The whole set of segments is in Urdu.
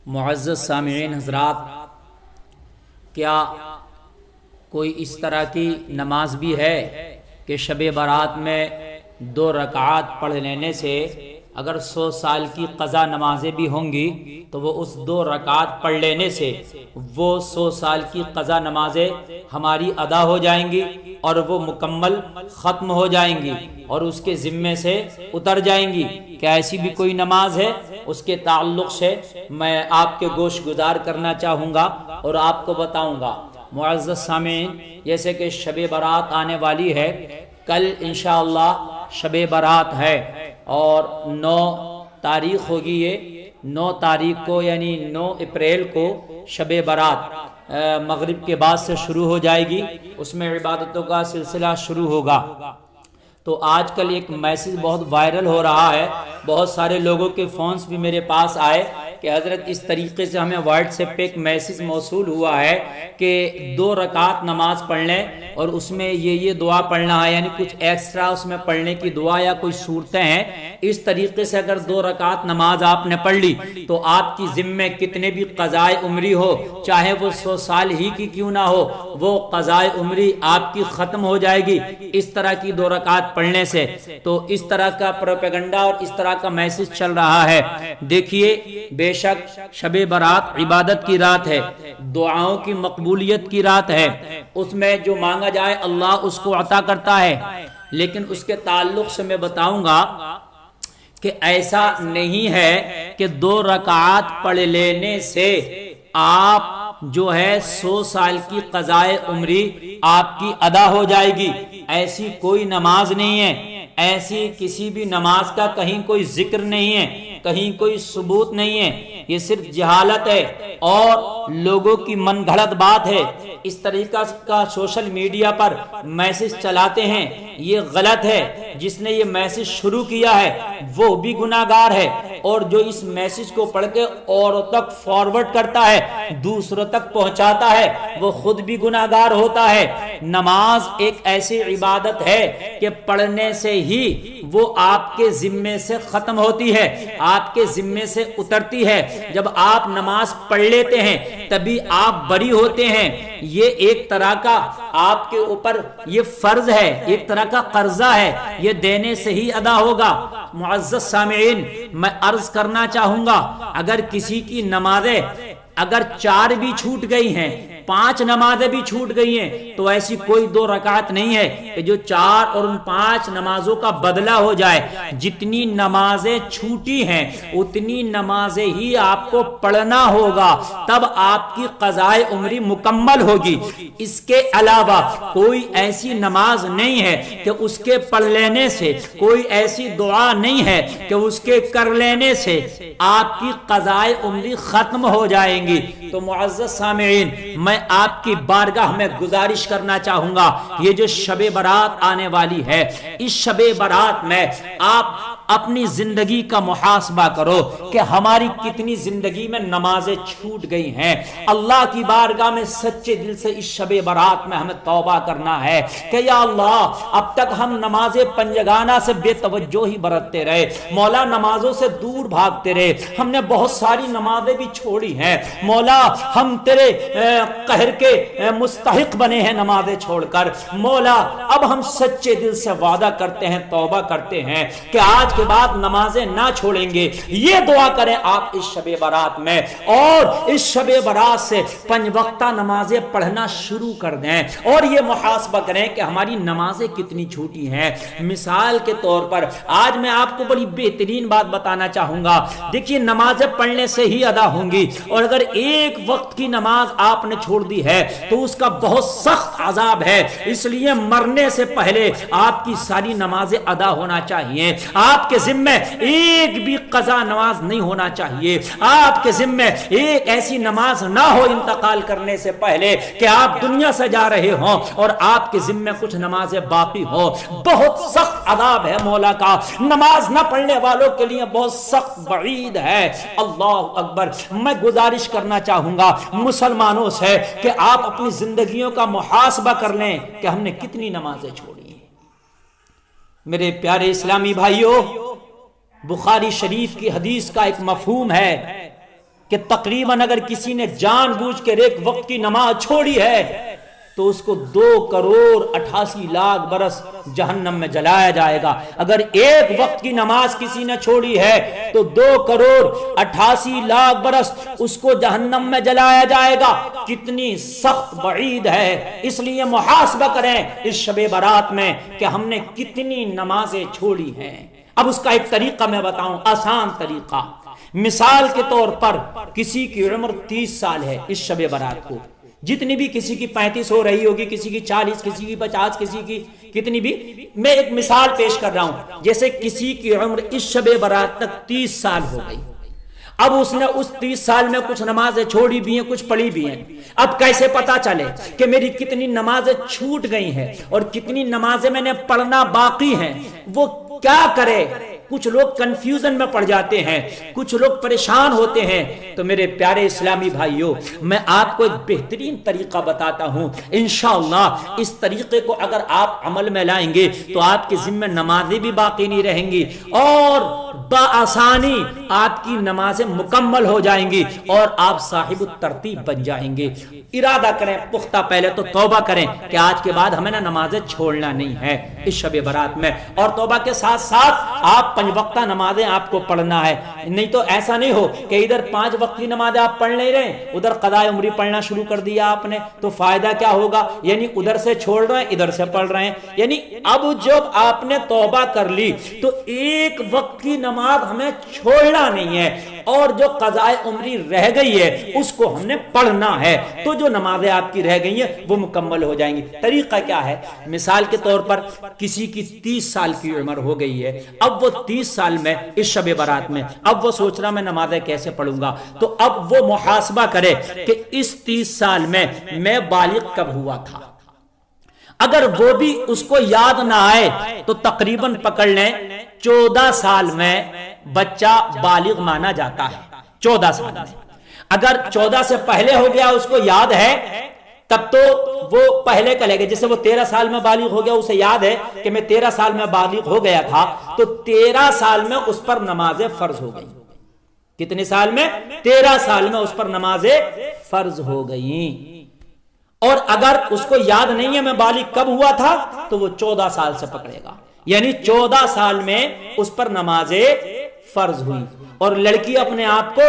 معزز سامعین حضرات، کیا کوئی اس طرح کی نماز بھی ہے کہ شب برات میں 2 رکعات پڑھ لینے سے اگر 100 سال کی قضا نمازیں بھی ہوں گی تو وہ اس 2 رکعات پڑھ لینے سے وہ 100 سال کی قضا نمازیں ہماری ادا ہو جائیں گی اور وہ مکمل ختم ہو جائیں گی اور اس کے ذمے سے اتر جائیں گی؟ کیا ایسی بھی کوئی نماز ہے؟ اس کے تعلق سے میں آپ کے گوش گزار کرنا چاہوں گا اور آپ کو بتاؤں گا۔ معزز سامعین، جیسے کہ شب برات آنے والی ہے، کل انشاءاللہ شب برات ہے اور 9 تاریخ ہوگی، یہ 9 تاریخ کو یعنی 9 اپریل کو شب برات مغرب کے بعد سے شروع ہو جائے گی، اس میں عبادتوں کا سلسلہ شروع ہوگا۔ تو آج کل ایک میسج بہت وائرل ہو رہا ہے، بہت سارے لوگوں کے فونز بھی میرے پاس آئے کہ حضرت اس طریقے سے ہمیں واٹس ایپ پہ ایک میسج موصول ہوا ہے کہ 2 رکعت نماز پڑھ لیں اور اس میں یہ دعا پڑھنا ہے، یعنی کچھ ایکسٹرا اس میں پڑھنے کی دعا یا کوئی صورتیں ہیں۔ اس طریقے سے اگر 2 رکعت نماز آپ نے پڑھ لی تو آپ کی ذمے کتنے بھی قضائے عمری ہو، چاہے وہ 100 سال ہی کی کیوں نہ ہو، وہ قضائے عمری آپ کی ختم ہو جائے گی اس طرح کی 2 رکعت پڑھنے سے۔ تو اس طرح کا پروپیگنڈا اور اس طرح کا میسج چل رہا ہے۔ دیکھیے، بے شک شب برات عبادت کی رات ہے، دعاؤں کی مقبولیت کی رات ہے، اس میں جو مانگا جائے اللہ اس کو عطا کرتا ہے، لیکن اس کے تعلق سے میں بتاؤں گا کہ ایسا نہیں ہے کہ 2 رکعات پڑھ لینے سے آپ جو ہے 100 سال کی قضائے عمری آپ کی ادا ہو جائے گی۔ ایسی کوئی نماز نہیں ہے، ایسی کسی بھی نماز کا کہیں کوئی ذکر نہیں ہے، کہیں کوئی ثبوت نہیں ہے۔ یہ صرف جہالت ہے اور لوگوں کی من گھڑت بات ہے۔ اس طریقہ کا سوشل میڈیا پر میسج چلاتے ہیں، یہ غلط ہے۔ جس نے یہ میسج شروع کیا ہے وہ بھی گناہگار ہے، اور جو اس میسج کو پڑھ کے اوروں تک فارورڈ کرتا ہے، دوسروں تک پہنچاتا ہے، وہ خود بھی گناہگار ہوتا ہے۔ نماز ایک ایسی عبادت ہے کہ پڑھنے سے ہی وہ آپ کے ذمے سے ختم ہوتی ہے، آپ کے ذمے سے اترتی ہے۔ جب آپ نماز پڑھ لیتے ہیں تبھی آپ بری ہوتے ہیں۔ یہ ایک طرح کا آپ کے اوپر یہ فرض ہے، ایک طرح کا قرضہ ہے، یہ دینے سے ہی ادا ہوگا۔ معزز سامعین، میں عرض کرنا چاہوں گا، اگر کسی کی نمازیں اگر 4 بھی چھوٹ گئی ہیں، 5 نمازیں بھی چھوٹ گئی ہیں، تو ایسی کوئی 2 رکعت نہیں ہے کہ جو 4 اور ان 5 نمازوں کا بدلہ ہو جائے۔ جتنی نمازیں چھوٹی ہیں اتنی نمازیں ہی آپ کو پڑھنا ہوگا، تب آپ کی قضائے عمری مکمل ہوگی۔ اس کے علاوہ کوئی ایسی نماز نہیں ہے کہ اس کے پڑھ لینے سے، کوئی ایسی دعا نہیں ہے کہ اس کے کر لینے سے آپ کی قضائے عمری ختم ہو جائیں گی۔ تو معزز سامعین، میں آپ کی بارگاہ میں گزارش کرنا چاہوں گا، یہ جو شب برات آنے والی ہے، اس شب برات میں آپ اپنی زندگی کا محاسبہ کرو کہ ہماری کتنی زندگی میں نمازیں چھوٹ گئی ہیں۔ اللہ کی بارگاہ میں سچے دل سے اس شب برات میں ہمیں توبہ کرنا ہے کہ یا اللہ، اب تک ہم نماز پنجگانہ سے بے توجہی برتتے رہے، مولا نمازوں سے دور بھاگتے رہے، ہم نے بہت ساری نمازیں بھی چھوڑی ہیں، مولا ہم تیرے قہر کے مستحق بنے ہیں نمازیں چھوڑ کر۔ مولا اب ہم سچے دل سے وعدہ کرتے ہیں، توبہ کرتے ہیں کہ آج کے بعد نمازیں نہ چھوڑیں گے۔ یہ دعا کریں آپ اس شب برات میں، اور اس شب برات سے 5 وقتہ نمازیں پڑھنا شروع کر دیں، اور یہ محاسبہ کریں کہ ہماری نمازیں کتنی چھوٹی ہیں۔ مثال کے طور پر آج میں آپ کو بڑی بہترین بات بتانا چاہوں گا۔ دیکھیے، نمازیں پڑھنے سے ہی ادا ہوں گی، اور اگر ایک وقت کی نماز آپ نے چھوڑ دی ہے تو اس کا بہت سخت عذاب ہے۔ اس لیے مرنے سے پہلے آپ کی ساری نمازیں ادا ہونا چاہیے۔ آپ کے ذمہ ایک بھی قضا نماز نہیں ہونا چاہیے۔ آپ کے ذمہ ایک ایسی نماز نہ ہو انتقال کرنے سے پہلے کہ آپ دنیا سے جا رہے ہوں اور آپ کے ذمہ کچھ نمازیں باقی ہوں۔ بہت سخت عذاب ہے مولا کا، نماز نہ پڑھنے والوں کے لیے بہت سخت وعید ہے۔ اللہ اکبر۔ میں گزارش کرنا چاہوں گا مسلمانوں سے کہ آپ اپنی زندگیوں کا محاسبہ کر لیں کہ ہم نے کتنی نمازیں چھوڑی ہیں۔ میرے پیارے اسلامی بھائیوں، بخاری شریف کی حدیث کا ایک مفہوم ہے کہ تقریباً اگر کسی نے جان بوجھ کے ایک وقت کی نماز چھوڑی ہے تو اس کو 2,88,00,000 برس جہنم میں جلایا جائے گا. اگر ایک وقت کی نماز کسی نے چھوڑی ہے تو 2,88,00,000 برس اس کو جہنم میں جلایا جائے گا. کتنی سخت وعید ہے. اس لیے محاسبہ کریں اس شب برات میں کہ ہم نے کتنی نمازیں چھوڑی ہیں. اب اس کا ایک طریقہ میں بتاؤں، آسان طریقہ. مثال کے طور پر کسی کی عمر 30 سال ہے اس شب برات کو، جتنی بھی، کسی کی 35 ہو رہی ہوگی، کسی کی 40، کسی کی 50، کسی کی کتنی بھی. میں ایک مثال پیش کر رہا ہوں. جیسے کسی کی عمر اس شب برات تک 30 سال ہو گئی. اب اس نے اس 30 سال میں کچھ نمازیں چھوڑی بھی ہیں، کچھ پڑھی بھی ہیں. اب کیسے پتا چلے کہ میری کتنی نمازیں چھوٹ گئی ہیں اور کتنی نمازیں میں نے پڑھنا باقی ہیں؟ وہ کیا کرے؟ کچھ لوگ کنفیوژن میں پڑ جاتے ہیں، کچھ لوگ پریشان ہوتے ہیں. تو میرے پیارے اسلامی بھائیوں، میں آپ کو ایک بہترین طریقہ بتاتا ہوں. انشاءاللہ اس طریقے کو اگر آپ عمل میں لائیں گے تو آپ کے ذمہ نمازیں بھی باقی نہیں رہیں گی اور بآسانی آپ کی نمازیں مکمل ہو جائیں گی اور آپ صاحب الترتیب بن جائیں گے. ارادہ کریں پختہ، پہلے تو توبہ کریں کہ آج کے بعد ہمیں نمازیں چھوڑنا نہیں ہے اس شب برات میں. اور توبہ کے ساتھ ساتھ آپ 5 وقتہ نمازیں آپ کو پڑھنا ہے. نہیں تو ایسا نہیں ہو کہ ادھر 5 وقت کی نمازیں آپ پڑھ نہیں رہے، ادھر قضاء عمری پڑھنا شروع کر دیا آپ نے، تو فائدہ کیا ہوگا؟ یعنی ادھر سے چھوڑ رہے ہیں، ادھر سے پڑھ رہے ہیں. یعنی اب جب آپ نے توبہ کر لی تو ایک وقت کی نماز ہمیں چھوڑنا نہیں ہے اور جو قضاء عمری رہ گئی ہے اس کو ہم نے پڑھنا ہے. تو جو نمازیں آپ کی رہ گئی ہیں وہ مکمل ہو جائیں گی. طریقہ کیا ہے؟ مثال کے طور پر کسی کی 30 سال کی عمر ہو گئی ہے. اب وہ 30 سال میں اس شب برات میں اب وہ سوچ رہا میں نمازیں کیسے پڑھوں گا. تو اب وہ محاسبہ کرے کہ اس 30 سال میں بالغ کب ہوا تھا. اگر وہ بھی اس کو یاد نہ آئے تو تقریباً پکڑ لیں 14 سال میں بچہ بالغ مانا جاتا ہے. 14 سال میں. اگر 14 سے پہلے ہو گیا اس کو یاد ہے تب تو وہ پہلے کا لے گا. جیسے وہ 13 سال میں بالغ ہو گیا، اسے یاد ہے کہ میں 13 سال میں بالغ ہو گیا تھا، تو 13 سال میں اس پر نمازیں فرض ہو گئی. کتنے سال میں؟ 13 سال میں اس پر نمازیں فرض ہو گئیں. اور اگر اس کو یاد نہیں ہے میں بالغ کب ہوا تھا تو وہ 14 سال سے پکڑے گا. یعنی 14 سال میں اس پر نمازیں فرض ہوئی. اور لڑکی اپنے آپ کو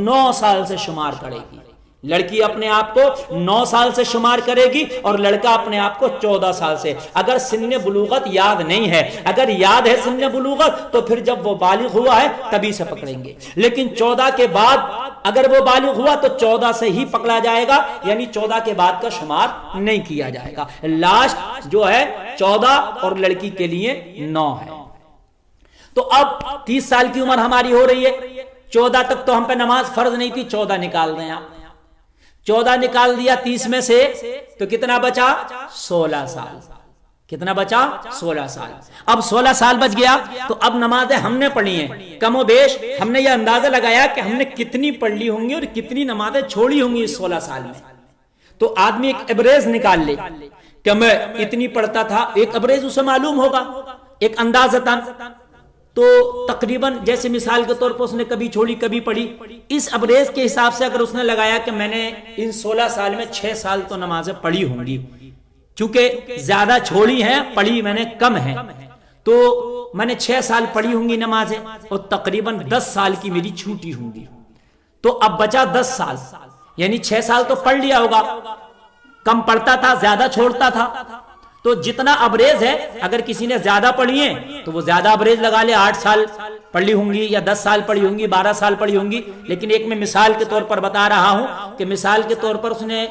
9 سال سے شمار کرے گی. لڑکی اپنے آپ کو 9 سال سے شمار کرے گی اور لڑکا اپنے آپ کو 14 سال سے. اگر سن بلوغت یاد نہیں ہے، اگر یاد ہے سن بلوغت تو پھر جب وہ بالغ ہوا ہے تبھی سے پکڑیں گے. لیکن 14 کے بعد اگر وہ بالغ ہوا تو 14 سے ہی پکڑا جائے گا. یعنی 14 کے بعد کا شمار نہیں کیا جائے گا. لاسٹ جو ہے 14 اور لڑکی کے لیے 9 ہے. تو اب 30 سال کی عمر ہماری ہو رہی ہے. 14 تک تو ہم پہ نماز فرض نہیں تھی. 14 نکال دیں آپ. 14 نکال دیا 30 میں سے تو کتنا بچا؟ 16 سال. کتنا بچا؟ 16 سال. اب 16 سال بچ گیا تو اب نمازیں ہم نے پڑھی ہیں کم و بیش. ہم نے یہ اندازہ لگایا کہ ہم نے کتنی پڑھ لی ہوں گی اور کتنی نمازیں چھوڑی ہوں گی اس 16 سال میں. تو آدمی ایک ایوریج نکال لے کہ میں اتنی پڑھتا تھا. ایک ایوریج اسے معلوم ہوگا، ایک اندازتاً. تو تقریباً جیسے مثال کے طور پر اس نے کبھی چھوڑی کبھی پڑھی، اس ایوریج کے حساب سے اگر اس نے لگایا کہ میں نے ان 16 سال میں 6 سال تو نمازیں پڑھی ہوں گی، چونکہ زیادہ چھوڑی ہیں پڑھی میں نے کم ہے، تو میں نے 6 سال پڑھی ہوں گی نمازیں اور تقریباً 10 سال کی میری چھوٹی ہوں گی. تو اب بچا 10 سال. یعنی 6 سال تو پڑھ لیا ہوگا. کم پڑھتا تھا، زیادہ چھوڑتا تھا. تو جتنا ابریز ہے اگر کسی نے زیادہ پڑھی ہیں تو وہ زیادہ ابریز لگا لے. 8 سال پڑھی ہوں گی یا 10 سال پڑھی ہوں گی، 12 سال پڑھی ہوں گی. لیکن ایک میں مثال کے طور پر بتا رہا ہوں کہ مثال کے طور پر اس نے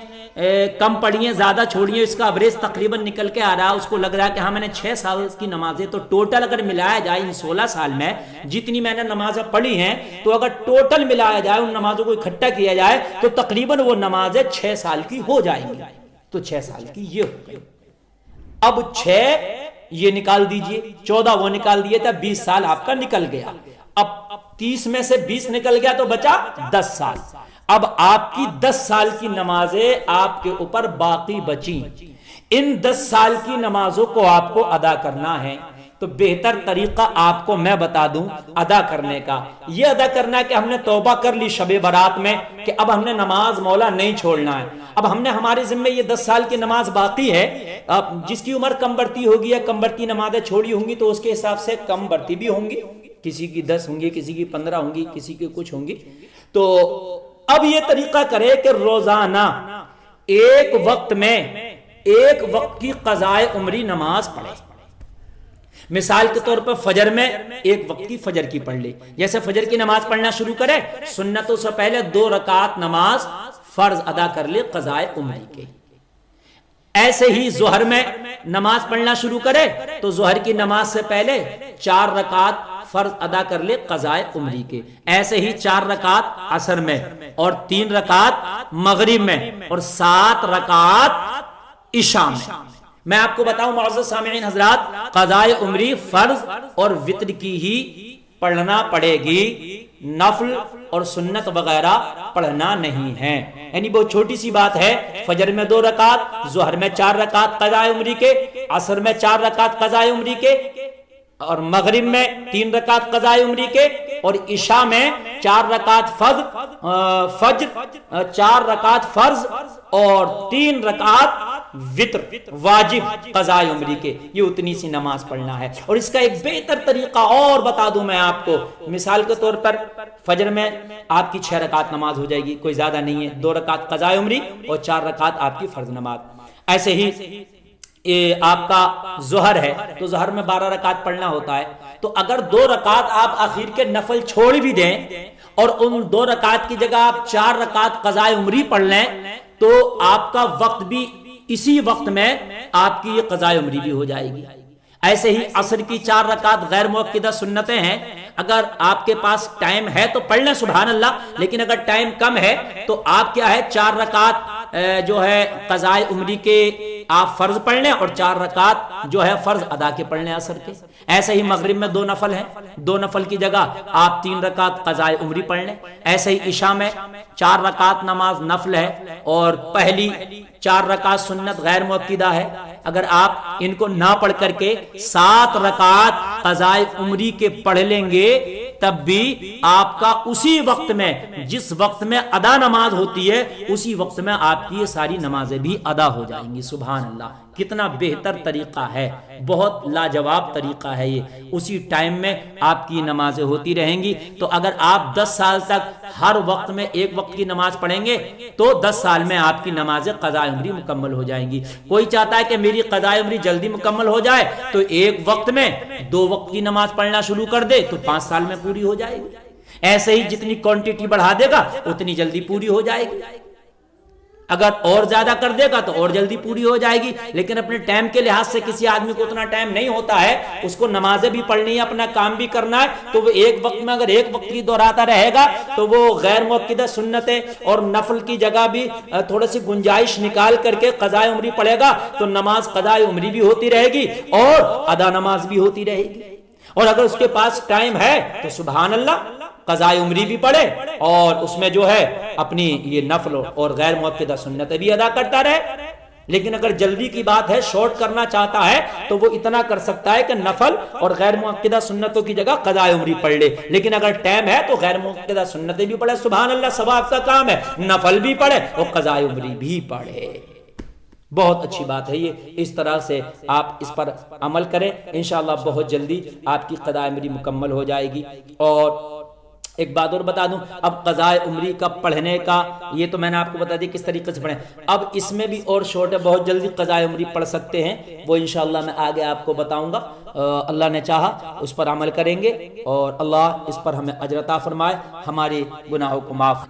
کم پڑھی ہیں زیادہ چھوڑی ہیں، اس کا ابریز تقریباً نکل کے آ رہا ہے. اس کو لگ رہا ہے کہ ہاں میں نے 6 سال کی نمازیں، تو ٹوٹل اگر ملایا جائے ان 16 سال میں جتنی میں نے نمازیں پڑھی ہیں تو اگر ٹوٹل ملایا جائے ان نمازوں کو اکٹھا کیا جائے تو تقریباً وہ نمازیں 6 سال کی ہو جائیں گی. تو 6 سال کی یہ ہو گئی. اب 6 یہ نکال دیجئے، 14 وہ نکال دیے تھا، 20 سال آپ کا نکل گیا. اب 30 میں سے 20 نکل گیا تو بچا 10 سال. اب آپ کی 10 سال کی نمازیں آپ کے اوپر باقی بچیں. ان 10 سال کی نمازوں کو آپ کو ادا کرنا ہے. تو بہتر طریقہ آپ کو میں بتا دوں ادا کرنے کا، یہ ادا کرنا ہے کہ ہم نے توبہ کر لی شب برات میں کہ اب ہم نے نماز مولا نہیں چھوڑنا ہے، اب ہم نے ہمارے ذمہ یہ 10 سال کی نماز باقی ہے، اب جس کی عمر کم بڑھتی ہوگی یا کم بڑھتی نمازیں چھوڑی ہوں گی تو اس کے حساب سے کم بڑھتی بھی ہوں گی، کسی کی 10 ہوں گی، کسی کی 15 ہوں گی، کسی کی کچھ ہوں گی، تو اب یہ طریقہ کرے کہ روزانہ ایک وقت میں ایک وقت کی قضائے عمری نماز پڑھے۔ مثال کے طور پر فجر میں ایک وقت کی فجر کی پڑھ لے، جیسے فجر کی نماز پڑھنا شروع کرے سنتوں سے پہلے 2 رکعت نماز فرض ادا کر لے قضائے عمری کے۔ ایسے ہی ظہر میں نماز پڑھنا شروع کرے تو ظہر کی نماز سے پہلے 4 رکعت فرض ادا کر لے قضائے عمری کے۔ ایسے ہی 4 رکعت عصر میں اور 3 رکعت مغرب میں اور 7 رکعت عشاء میں۔ میں آپ کو بتاؤں معزز سامعین حضرات، قضائے عمری فرض اور وتر کی ہی پڑھنا پڑے گی، نفل اور سنت وغیرہ پڑھنا نہیں ہے، یعنی بہت چھوٹی سی بات ہے، فجر میں 2 رکعت، ظہر میں 4 رکعت قضائے عمری کے، عصر میں 4 رکعت قضائے عمری کے، اور مغرب میں 3 رکعت قضائے عمری کے، اور عشاء میں 4 رکعت فجر 4 رکعت فرض اور 3 رکعت وتر واجب قضائے عمری کے۔ یہ اتنی سی نماز پڑھنا ہے، اور اس کا ایک بہتر طریقہ اور بتا دوں میں آپ کو، مثال کے طور پر فجر میں آپ کی 6 رکعت نماز ہو جائے گی، کوئی زیادہ نہیں ہے، 2 رکعت قضائے عمری اور 4 رکعت آپ کی فرض نماز۔ ایسے ہی آپ کا ظہر ہے تو ظہر میں 12 رکعت پڑھنا ہوتا ہے، تو اگر 2 رکعت آپ آخر کے نفل چھوڑ بھی دیں اور ان 2 رکعت کی جگہ آپ 4 رکعت قضائے عمری پڑھ لیں تو آپ کا وقت بھی اسی وقت میں آپ کی قضائے عمری بھی ہو جائے گی۔ ایسے ہی عصر کی 4 رکعت غیر موقدہ سنتیں ہیں، اگر آپ کے پاس ٹائم ہے تو پڑھ لیں سبحان اللہ، لیکن اگر ٹائم کم ہے تو آپ کیا ہے 4 رکعت جو ہے قضائے عمری کے آپ فرض پڑھ لیں اور 4 رکعت جو ہے فرض ادا کے پڑھ لیں عصر کے۔ ایسے ہی مغرب میں 2 نفل ہیں، 2 نفل کی جگہ آپ 3 رکعت قضائے عمری پڑھ لیں۔ ایسے ہی عشاء میں 4 رکعت نماز نفل ہے اور پہلی 4 رکعت سنت غیر مؤکدہ ہے، اگر آپ ان کو نہ پڑھ کر کے 7 رکعت قضائے عمری کے پڑھ لیں گے تب بھی آپ کا اسی وقت میں جس وقت میں ادا نماز ہوتی ہے اسی وقت میں آپ کی یہ ساری نمازیں بھی ادا ہو جائیں گی۔ سبحان اللہ، کتنا بہتر طریقہ ہے، بہت لاجواب طریقہ ہے یہ، اسی ٹائم میں آپ کی نمازیں ہوتی رہیں گی۔ تو اگر آپ 10 سال تک ہر وقت میں ایک وقت کی نماز پڑھیں گے تو 10 سال میں آپ کی نمازیں قضائے عمری مکمل ہو جائیں گی۔ کوئی چاہتا ہے کہ میری قضائے عمری جلدی مکمل ہو جائے تو ایک وقت میں 2 وقت کی نماز پڑھنا شروع کر دے تو 5 سال میں پوری ہو جائے گی۔ ایسے ہی جتنی کوانٹٹی بڑھا دے گا اتنی جلدی پوری ہو جائے گی، اگر اور زیادہ کر دے گا تو اور جلدی پوری ہو جائے گی۔ لیکن اپنے ٹائم کے لحاظ سے کسی آدمی کو اتنا ٹائم نہیں ہوتا ہے، اس کو نمازیں بھی پڑھنی ہے، اپنا کام بھی کرنا ہے، تو وہ ایک وقت میں اگر ایک وقت کی دہراتا رہے گا تو وہ غیر مؤکدہ سنتیں اور نفل کی جگہ بھی تھوڑی سی گنجائش نکال کر کے قضائے عمری پڑھے گا تو نماز قضائے عمری بھی ہوتی رہے گی اور ادا نماز بھی ہوتی رہے گی۔ اور اگر اس کے پاس ٹائم ہے تو سبحان اللہ قضائے عمری بھی پڑھے اور اس میں جو ہے اپنی یہ نفل اور غیر مؤکدہ سنتیں بھی ادا کرتا رہے۔ لیکن اگر جلدی کی بات ہے، شارٹ کرنا چاہتا ہے تو وہ اتنا کر سکتا ہے کہ نفل اور غیر مؤکدہ سنتوں کی جگہ قضائے عمری پڑھ لے، لیکن اگر ٹائم ہے تو غیر مؤکدہ سنتیں بھی پڑھے، سبحان اللہ ثواب کا کام ہے، نفل بھی پڑھے اور قضائے عمری بھی پڑھے۔ بہت اچھی بات ہے یہ، اس طرح سے آپ اس پر عمل کریں، انشاءاللہ بہت جلدی آپ کی قضائے عمری مکمل ہو جائے گی۔ اور ایک بات اور بتا دوں، اب قضائے عمری کا پڑھنے کا یہ تو میں نے آپ کو بتا دی کس طریقے سے پڑھیں، اب اس میں بھی اور شارٹ ہے، بہت جلدی قضائے عمری پڑھ سکتے ہیں، وہ انشاءاللہ میں آگے آپ کو بتاؤں گا، اللہ نے چاہا اس پر عمل کریں گے اور اللہ اس پر ہمیں اجر عطا فرمائے، ہمارے گناہوں کو معاف